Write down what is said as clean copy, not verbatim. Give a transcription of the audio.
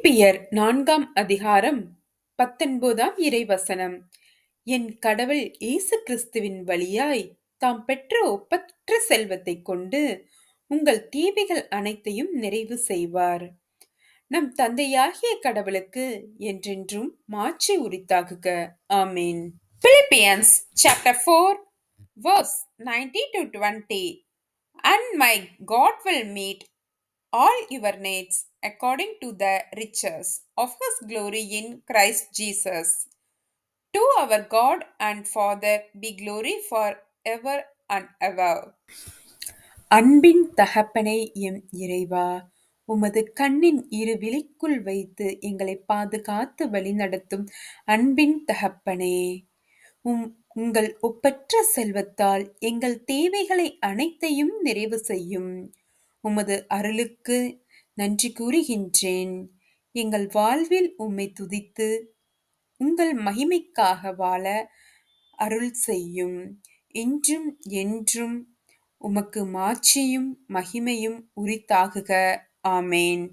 பிலிப்பியர் 4 அதிகாரம் 19 இறைவசனம். என் கடவுள் இயேசு கிறிஸ்துவின் வழியாய் தாம் பெற்ற ஒப்பற்ற செல்வத்தைக் கொண்டு உங்கள் தேவைகள் அனைத்தையும் நிறைவு செய்வார். நம் தந்தையாகிய கடவுளுக்கு என்றென்றும் மாட்சி உரித்தாகுக. ஆமேன். Philippians chapter 4 verse 19 to 20. And my God will meet all your needs according to the riches of his glory in Christ Jesus. To our God and Father be glory forever and ever. அன்பின் தகப்பனே, M இறைவா, உமது கண்ணின் இரு விழிக்குள் வைத்து எங்களை பாதுகாத்து வழிநடத்தும் அன்பின் தகப்பனே, உங்கள் ஒப்பற்ற செல்வத்தால் எங்கள் தேவைகளை அனைத்தையும் நிறைவு செய்யும் உமது அருளுக்கு நன்றி கூறுகின்றேன். எங்கள் வாழ்வில் உம்மை துதித்து உங்கள் மகிமைக்காக வாழ அருள் செய்யும். இன்றும் என்றும் உமக்கு மாட்சியும் மகிமையும் உரித்தாகுக. ஆமேன்.